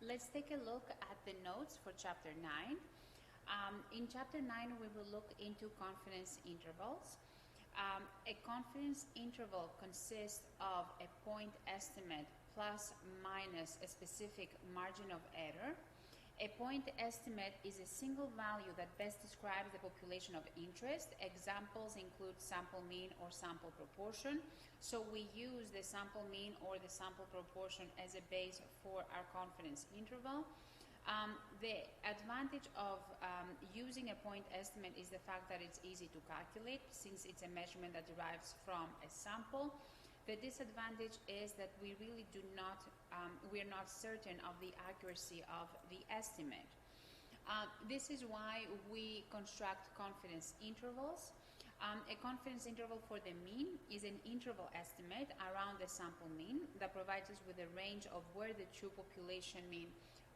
let's take a look at the notes for Chapter 9. In Chapter 9, we will look into confidence intervals. A confidence interval consists of a point estimate plus minus a specific margin of error. A point estimate is a single value that best describes the population of interest. Examples include sample mean or sample proportion. So we use the sample mean or the sample proportion as a base for our confidence interval. The advantage of using a point estimate is the fact that it's easy to calculate since it's a measurement that derives from a sample. The disadvantage is that we really we're not certain of the accuracy of the estimate. This is why we construct confidence intervals. A confidence interval for the mean is an interval estimate around the sample mean that provides us with a range of where the true population mean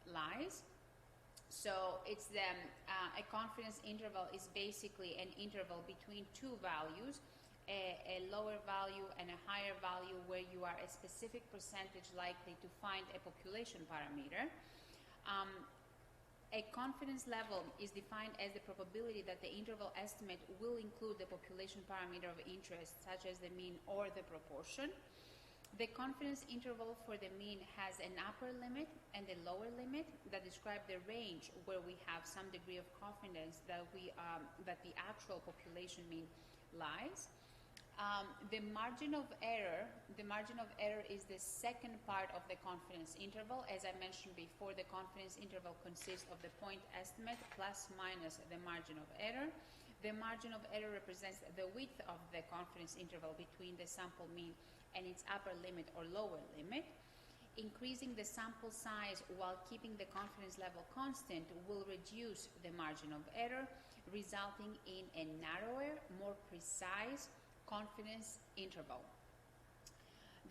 lies. So it's a confidence interval is basically an interval between two values, a lower value and a higher value, where you are a specific percentage likely to find a population parameter. A confidence level is defined as the probability that the interval estimate will include the population parameter of interest, such as the mean or the proportion. The confidence interval for the mean has an upper limit and a lower limit that describe the range where we have some degree of confidence that the actual population mean lies. The margin of error is the second part of the confidence interval. As I mentioned before, the confidence interval consists of the point estimate plus minus the margin of error. The margin of error represents the width of the confidence interval between the sample mean and its upper limit or lower limit. Increasing the sample size while keeping the confidence level constant will reduce the margin of error, resulting in a narrower, more precise confidence interval.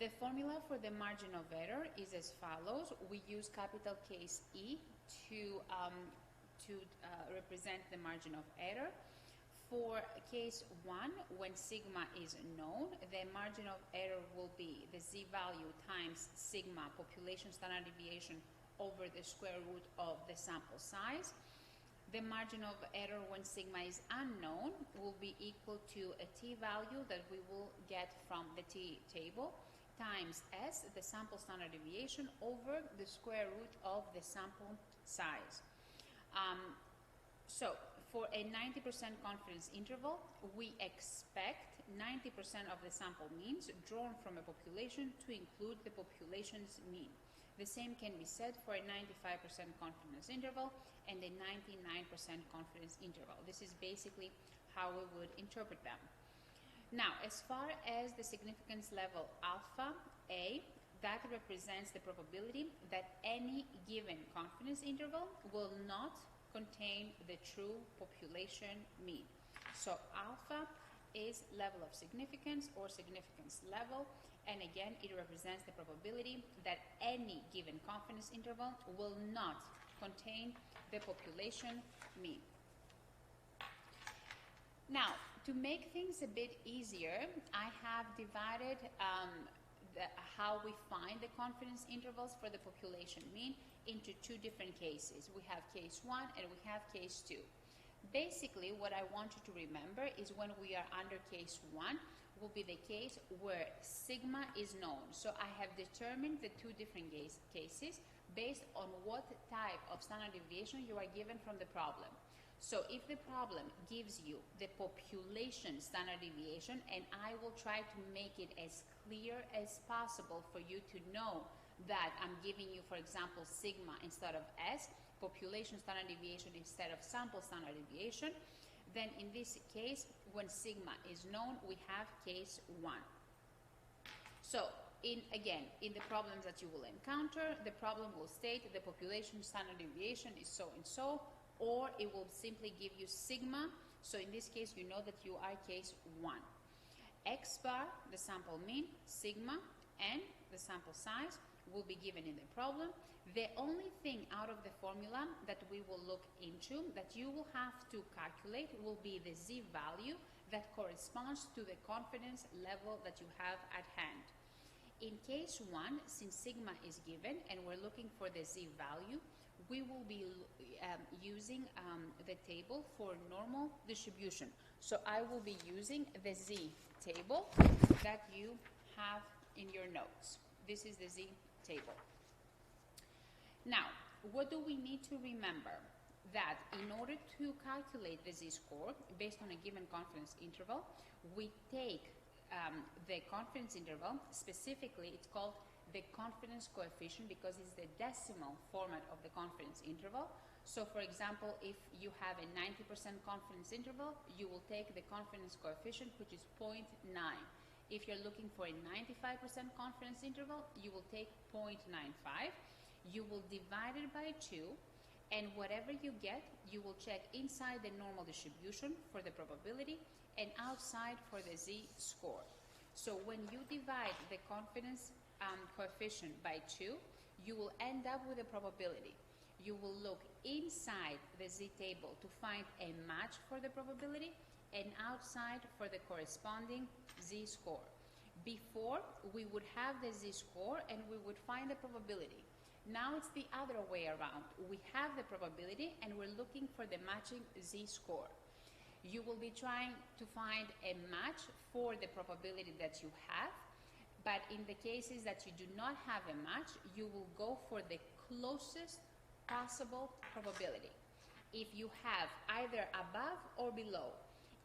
The formula for the margin of error is as follows. We use capital case E to represent the margin of error. For case 1, when sigma is known, the margin of error will be the z-value times sigma population standard deviation over the square root of the sample size. The margin of error when sigma is unknown will be equal to a t-value that we will get from the t-table times s, the sample standard deviation, over the square root of the sample size. So for a 90% confidence interval, we expect 90% of the sample means drawn from a population to include the population's mean. The same can be said for a 95% confidence interval and a 99% confidence interval. This is basically how we would interpret them. Now, as far as the significance level alpha A, that represents the probability that any given confidence interval will not contain the true population mean. So alpha is level of significance or significance level, and again it represents the probability that any given confidence interval will not contain the population mean. Now, to make things a bit easier, I have divided how we find the confidence intervals for the population mean into two different cases. We have case 1 and we have case 2. Basically, what I want you to remember is when we are under case 1 will be the case where sigma is known. So I have determined the two different cases based on what type of standard deviation you are given from the problem. So if the problem gives you the population standard deviation, and I will try to make it as clear as possible for you to know that I'm giving you, for example, sigma instead of s, population standard deviation instead of sample standard deviation, then in this case, when sigma is known, we have case 1. So again, in the problems that you will encounter, the problem will state the population standard deviation is so and so, or it will simply give you sigma. So in this case, you know that you are case 1. X bar, the sample mean, sigma, and the sample size will be given in the problem. The only thing out of the formula that we will look into that you will have to calculate will be the z-value that corresponds to the confidence level that you have at hand. In case 1, since sigma is given and we're looking for the z value, we will be using the table for normal distribution. So I will be using the z table that you have in your notes. This is the z table. Now, what do we need to remember? That in order to calculate the z-score based on a given confidence interval, we take the confidence interval, specifically it's called the confidence coefficient because it's the decimal format of the confidence interval. So for example, if you have a 90% confidence interval, you will take the confidence coefficient, which is 0.9. If you're looking for a 95% confidence interval, you will take 0.95. You will divide it by 2, and whatever you get, you will check inside the normal distribution for the probability and outside for the z-score. So when you divide the confidence coefficient by 2, you will end up with a probability. You will look inside the z-table to find a match for the probability and outside for the corresponding z-score. Before, we would have the z-score and we would find the probability. Now it's the other way around. We have the probability and we're looking for the matching z-score. You will be trying to find a match for the probability that you have, but in the cases that you do not have a match, you will go for the closest possible probability. If you have either above or below,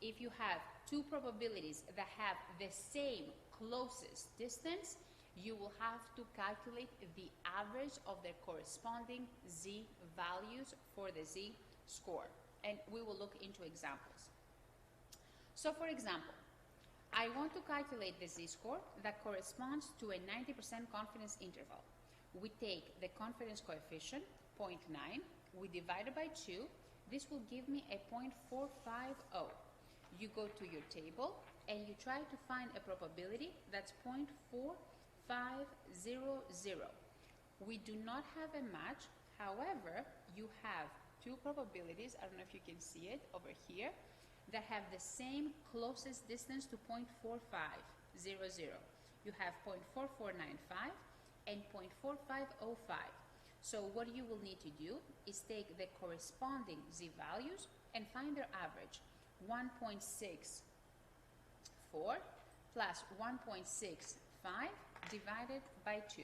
if you have two probabilities that have the same closest distance, you will have to calculate the average of their corresponding z values for the z-score. And we will look into examples. So for example, I want to calculate the z-score that corresponds to a 90% confidence interval. We take the confidence coefficient, 0.9, we divide it by 2, this will give me a 0.450. You go to your table and you try to find a probability that's 0.4500. We do not have a match, however, you have two probabilities, I don't know if you can see it over here, that have the same closest distance to 0.4500. You have 0.4495 and 0.4505. So what you will need to do is take the corresponding z values and find their average. 1.64 plus 1.65 divided by 2.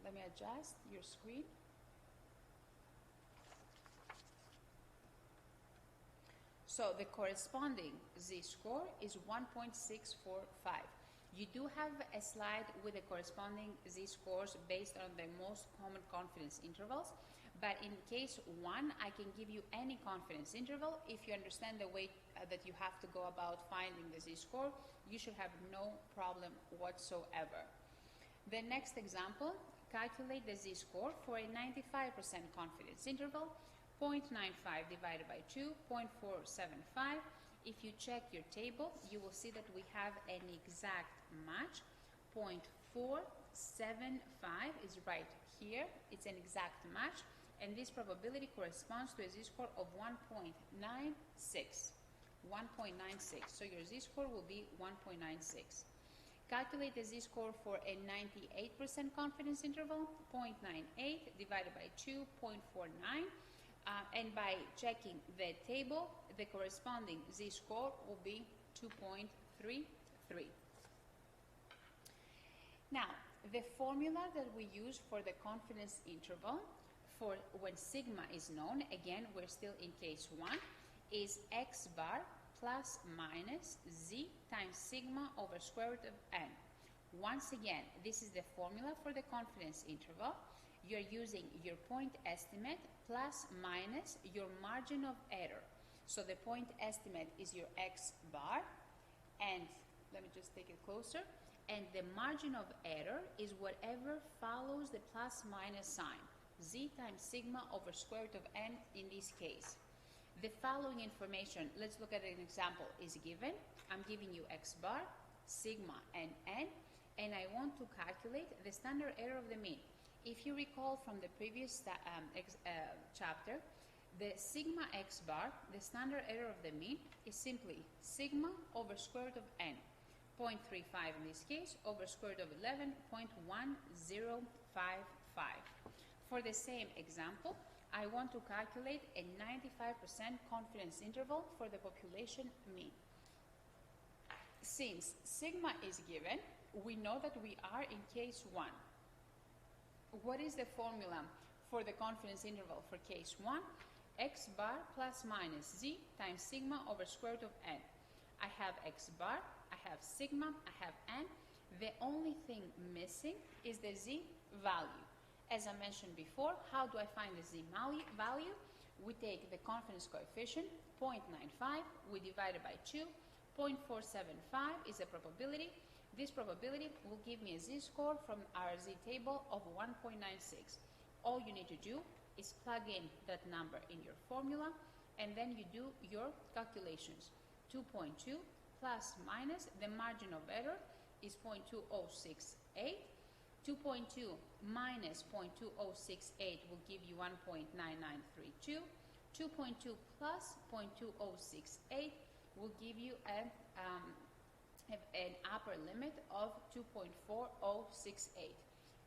Let me adjust your screen. So the corresponding z-score is 1.645. You do have a slide with the corresponding z-scores based on the most common confidence intervals, but in case 1, I can give you any confidence interval. If you understand the way that you have to go about finding the z-score, you should have no problem whatsoever. The next example, calculate the z-score for a 95% confidence interval, 0.95 divided by 2, 0.475. If you check your table, you will see that we have an exact match. 0.475 is right here. It's an exact match, and this probability corresponds to a z-score of 1.96. 1.96. So your z-score will be 1.96. Calculate the z-score for a 98% confidence interval, 0.98 divided by 2, 0.49. And by checking the table, the corresponding z-score will be 2.33. Now, the formula that we use for the confidence interval for when sigma is known, again, we're still in case 1, is x bar plus minus z times sigma over square root of n. Once again, this is the formula for the confidence interval. You're using your point estimate plus minus your margin of error. So the point estimate is your x bar, and let me just take it closer, and the margin of error is whatever follows the plus minus sign, z times sigma over square root of n in this case. The following information, let's look at an example, is given. I'm giving you x bar, sigma, and n, and I want to calculate the standard error of the mean. If you recall from the previous chapter, the sigma x bar, the standard error of the mean, is simply sigma over square root of n. 0.35 in this case, over square root of 11.1055. For the same example, I want to calculate a 95% confidence interval for the population mean. Since sigma is given, we know that we are in case 1. What is the formula for the confidence interval for case 1? X bar plus minus z times sigma over square root of n. I have x bar, I have sigma, I have n. The only thing missing is the z value. As I mentioned before, how do I find the z value? We take the confidence coefficient, 0.95, we divide it by 2. 0.475 is a probability. This probability will give me a z-score from our z table of 1.96. All you need to do is plug in that number in your formula, and then you do your calculations. 2.2 plus minus the margin of error is 0.2068. 2.2 minus 0.2068 will give you 1.9932. 2.2 plus 0.2068 will give you an upper limit of 2.4068.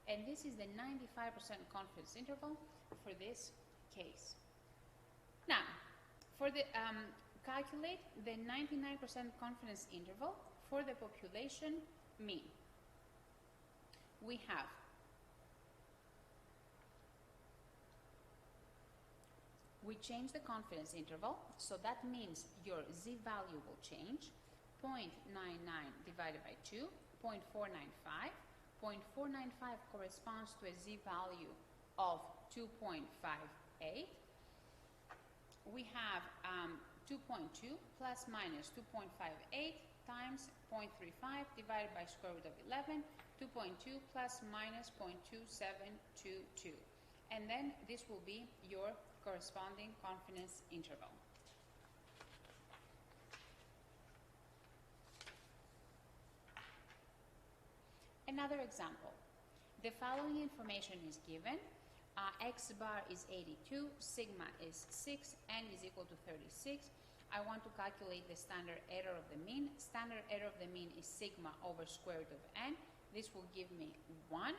And this is the 95% confidence interval for this case. Now, for the calculate the 99% confidence interval for the population mean. We have we change the confidence interval, so that means your z value will change. 0.99 divided by 2, 0.495. 0.495 corresponds to a z value of 2.58. We have 2.2 plus minus 2.58 times 0.35 divided by square root of 11, 2.2 plus minus 0.2722. And then this will be your corresponding confidence interval. Another example. The following information is given. X bar is 82, sigma is 6, n is equal to 36. I want to calculate the standard error of the mean. Standard error of the mean is sigma over square root of n. This will give me 1.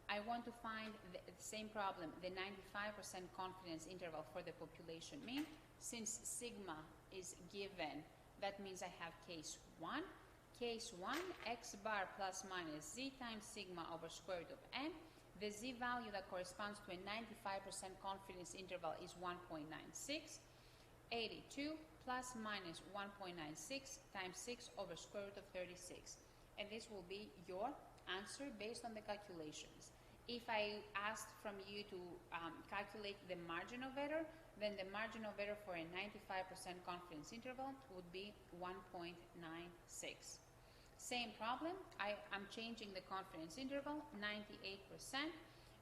I want to find the same problem, the 95% confidence interval for the population mean. Since sigma is given, that means I have case 1. Case 1, x bar plus minus z times sigma over square root of n. The z value that corresponds to a 95% confidence interval is 1.96. 82 plus minus 1.96 times 6 over square root of 36. And this will be your answer based on the calculations. If I asked from you to calculate the margin of error, then the margin of error for a 95% confidence interval would be 1.96. Same problem, I'm changing the confidence interval, 98%.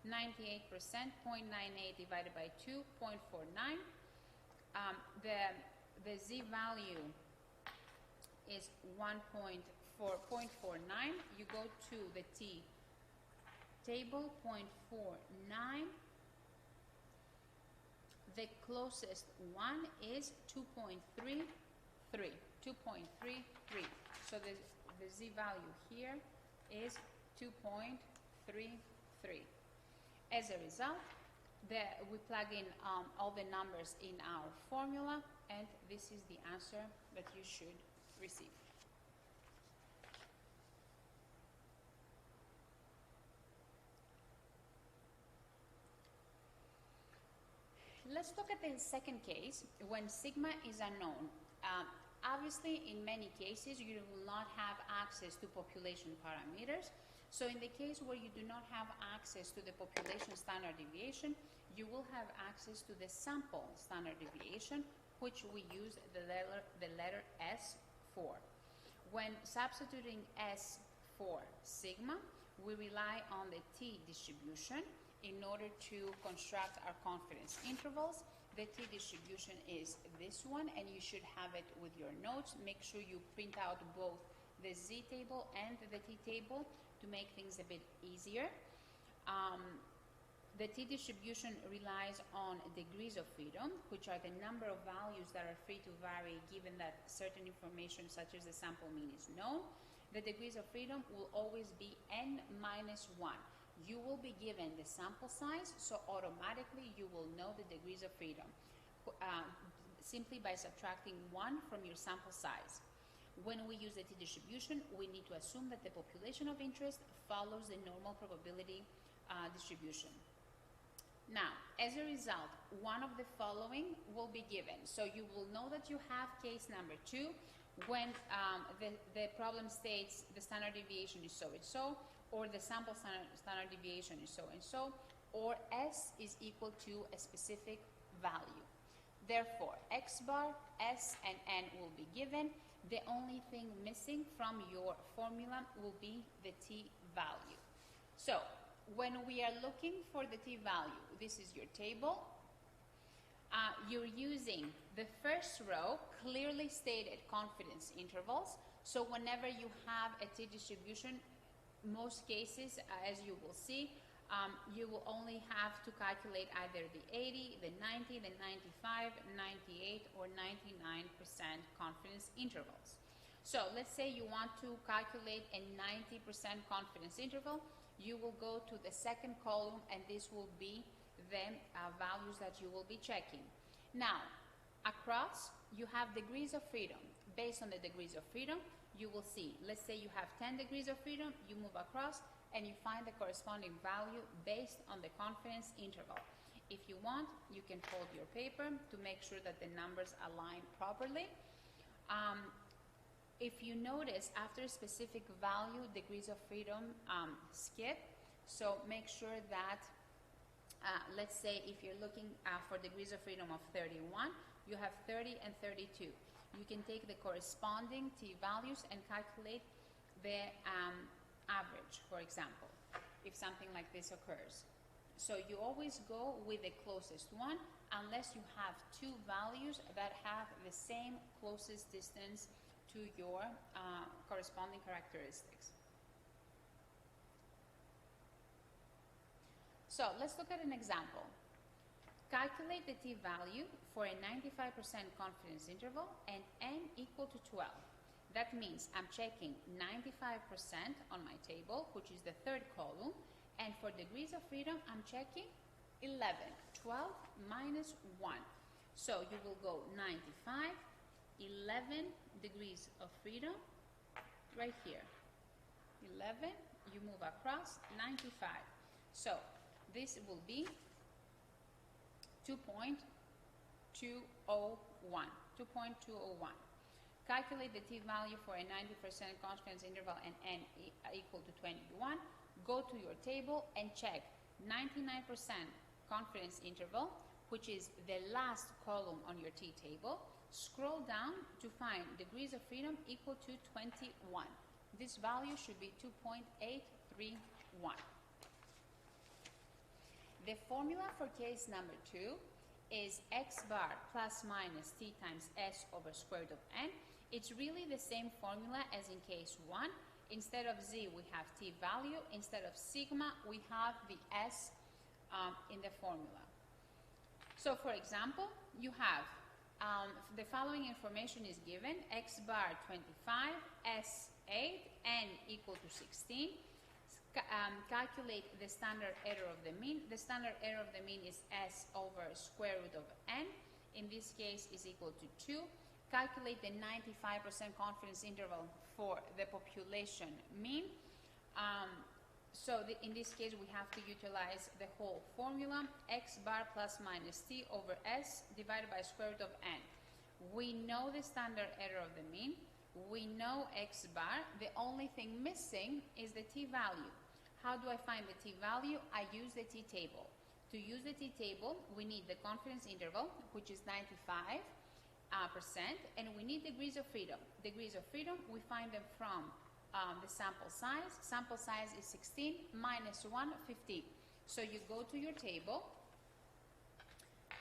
98%, 0.98 divided by 2, 0.49. The z value is 1.49. You go to the t table, 0.49. The closest one is 2.33. 2.33. So the z value here is 2.33. As a result, we plug in all the numbers in our formula, and this is the answer that you should receive. Let's look at the second case when sigma is unknown. Obviously, in many cases, you will not have access to population parameters. So in the case where you do not have access to the population standard deviation, you will have access to the sample standard deviation, which we use the letter S for. When substituting S for sigma, we rely on the t distribution in order to construct our confidence intervals. The t distribution is this one, and you should have it with your notes. Make sure you print out both the z table and the t table to make things a bit easier. The t distribution relies on degrees of freedom, which are the number of values that are free to vary given that certain information such as the sample mean is known. the degrees of freedom will always be n minus 1. You will be given the sample size, so automatically you will know the degrees of freedom simply by subtracting 1 from your sample size. When we use the t-distribution, we need to assume that the population of interest follows the normal probability distribution. Now, as a result, one of the following will be given. So you will know that you have case number 2 when the problem states the standard deviation is so and so, or the sample standard deviation is so and so, or S is equal to a specific value. Therefore, X bar, S, and N will be given. The only thing missing from your formula will be the t-value. So, when we are looking for the t-value, this is your table. You're using the first row, clearly stated confidence intervals. So whenever you have a t-distribution, most cases, as you will see, you will only have to calculate either the 80, the 90, the 95, 98, or 99% confidence intervals. So let's say you want to calculate a 90% confidence interval. You will go to the second column, and this will be the values that you will be checking. Now, across, you have degrees of freedom. Based on the degrees of freedom, you will see, let's say you have 10 degrees of freedom, you move across, and you find the corresponding value based on the confidence interval. If you want, you can fold your paper to make sure that the numbers align properly. If you notice, after a specific value, degrees of freedom skip. So make sure that, let's say if you're looking for degrees of freedom of 31, you have 30 and 32. You can take the corresponding t-values and calculate the average, for example, if something like this occurs. So you always go with the closest one, unless you have two values that have the same closest distance to your corresponding characteristics. So let's look at an example. Calculate the t-value for a 95% confidence interval and n equal to 12. That means I'm checking 95% on my table, which is the third column, and for degrees of freedom, I'm checking 11. 12 minus 1. So you will go 95, 11 degrees of freedom, right here. 11, you move across, 95. So this will be 2.201. 2.201. Calculate the t-value for a 90% confidence interval and n equal to 21. Go to your table and check 99% confidence interval, which is the last column on your t-table. Scroll down to find degrees of freedom equal to 21. This value should be 2.831. The formula for case number 2 is x bar plus minus t times s over square root of n. It's really the same formula as in case 1. Instead of z, we have t value. Instead of sigma, we have the s in the formula. So for example, you have the following information is given: x bar 25, s 8, n equal to 16. Calculate the standard error of the mean. The standard error of the mean is s over square root of n. In this case is equal to 2. Calculate the 95% confidence interval for the population mean. In this case, we have to utilize the whole formula: x bar plus minus t over s divided by square root of n. We know the standard error of the mean. We know x bar. The only thing missing is the t-value. How do I find the t-value? I use the t-table. To use the t-table, we need the confidence interval, which is 95%, and we need degrees of freedom. Degrees of freedom, we find them from the sample size. Sample size is 16 minus 1, 15. So you go to your table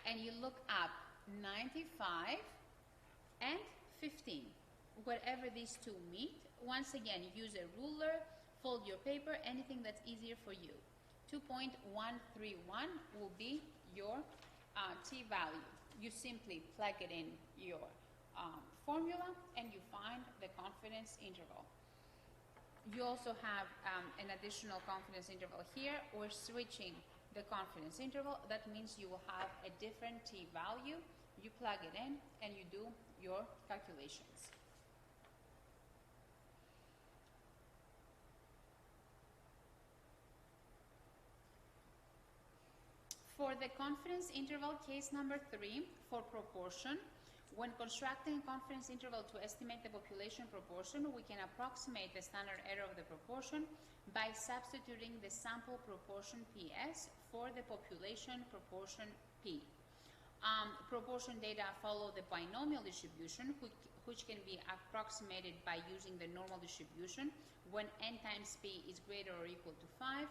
and you look up 95 and 15. Wherever these two meet, once again, use a ruler, fold your paper, anything that's easier for you. 2.131 will be your t-value. You simply plug it in your formula and you find the confidence interval. You also have an additional confidence interval here. We're switching the confidence interval. That means you will have a different t value. You plug it in and you do your calculations. For the confidence interval case number 3 for proportion, when constructing a confidence interval to estimate the population proportion, we can approximate the standard error of the proportion by substituting the sample proportion PS for the population proportion P. Proportion data follow the binomial distribution, which can be approximated by using the normal distribution when n times p is greater or equal to 5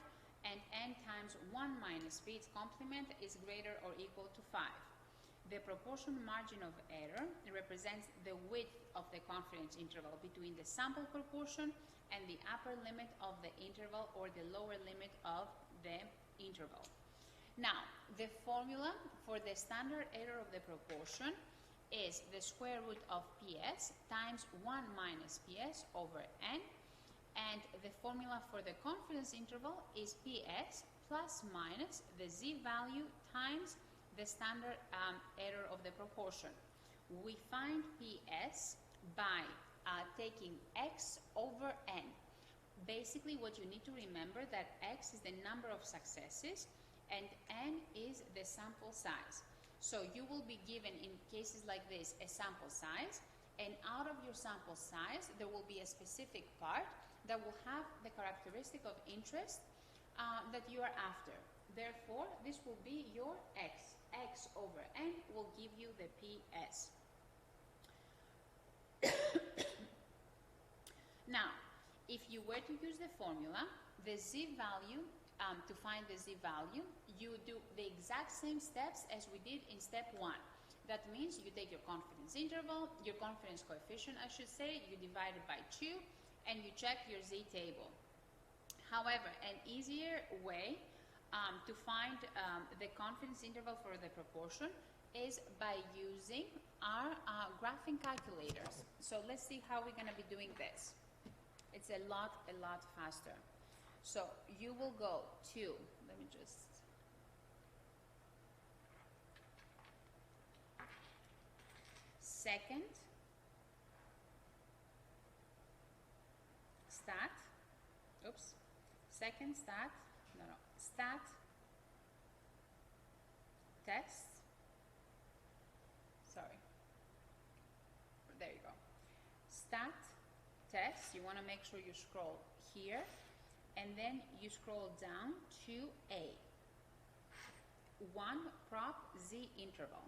and n times 1 minus p, its complement, is greater or equal to 5. The proportion margin of error represents the width of the confidence interval between the sample proportion and the upper limit of the interval or the lower limit of the interval. Now, the formula for the standard error of the proportion is the square root of PS times 1 minus PS over n, and the formula for the confidence interval is PS plus minus the z value times the standard error of the proportion. We find PS by taking x over n. Basically, what you need to remember that x is the number of successes and n is the sample size. So you will be given, in cases like this, a sample size, and out of your sample size there will be a specific part that will have the characteristic of interest that you are after. Therefore, this will be your x. X over n will give you the PS. Now, if you were to use the formula, the z value, to find the z value, you do the exact same steps as we did in step 1. That means you take your confidence interval, your confidence coefficient, I should say, you divide it by 2, and you check your z table. However, an easier way to find the confidence interval for the proportion is by using our graphing calculators. So let's see how we're going to be doing this. It's a lot faster. So you will go to, let me just, second, stat, oops, second stat, stat, text, sorry, there you go, stat, text, you want to make sure you scroll here, and then you scroll down to A. 1 prop Z interval.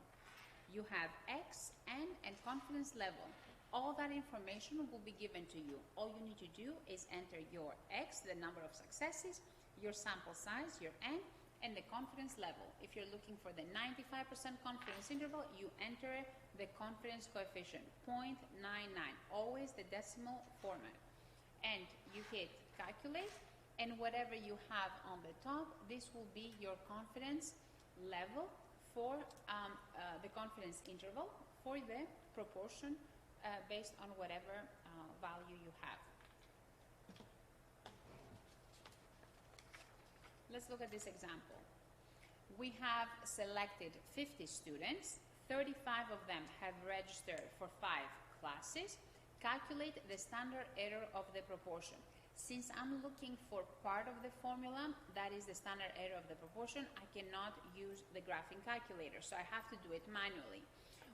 You have X, N, and confidence level. All that information will be given to you. All you need to do is enter your X, the number of successes, your sample size, your N, and the confidence level. If you're looking for the 95% confidence interval, you enter the confidence coefficient, 0.99, always the decimal format. And you hit calculate, and whatever you have on the top, this will be your confidence level for the confidence interval for the proportion based on whatever value you have. Let's look at this example. We have selected 50 students, 35 of them have registered for 5 classes. Calculate the standard error of the proportion. Since I'm looking for part of the formula, that is the standard error of the proportion, I cannot use the graphing calculator, so I have to do it manually.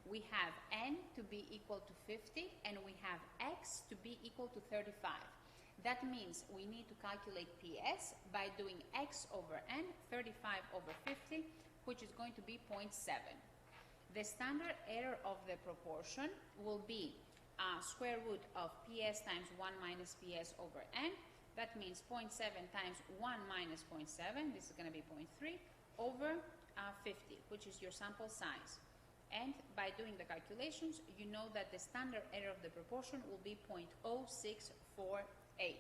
We have n to be equal to 50, and we have x to be equal to 35. That means we need to calculate PS by doing x over n, 35 over 50, which is going to be 0.7. The standard error of the proportion will be square root of PS times 1 minus PS over n. That means 0.7 times 1 minus 0.7, this is going to be 0.3, over 50, which is your sample size. And by doing the calculations, you know that the standard error of the proportion will be 0.0648.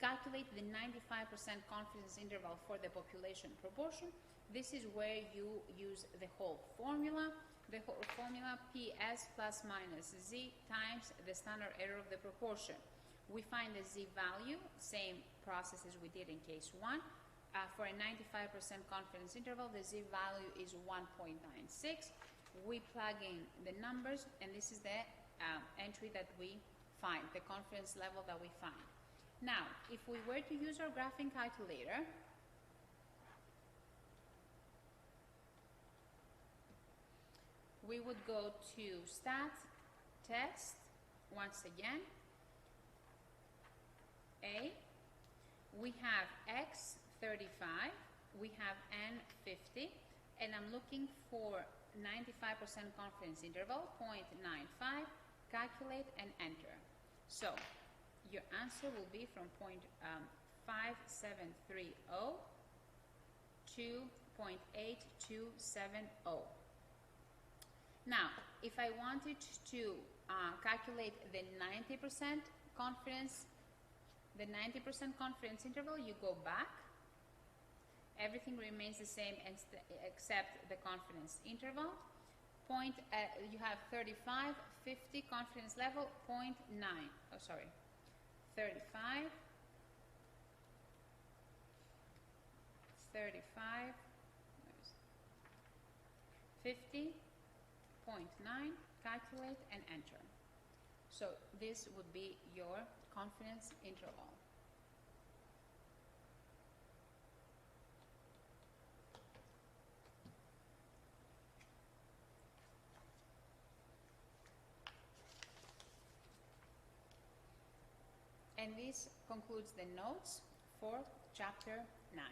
Calculate the 95% confidence interval for the population proportion. This is where you use the whole formula. The whole formula PS plus minus Z times the standard error of the proportion. We find the z-value, same process as we did in case 1. For a 95% confidence interval, the z-value is 1.96. We plug in the numbers, and this is the entry that we find, the confidence level that we find. Now, if we were to use our graphing calculator, we would go to Stat, Test, once again, A. We have X 35, we have N 50, and I'm looking for 95% confidence interval, 0.95, calculate and enter. So your answer will be from 0.5730 to 0.8270. Now, if I wanted to calculate the 90% confidence interval, you go back. Everything remains the same except the confidence interval. You have 35, 50 confidence level, 0.9. Oh, sorry. 35, 50, 0.9, calculate and enter. So this would be your confidence interval. And this concludes the notes for chapter 9.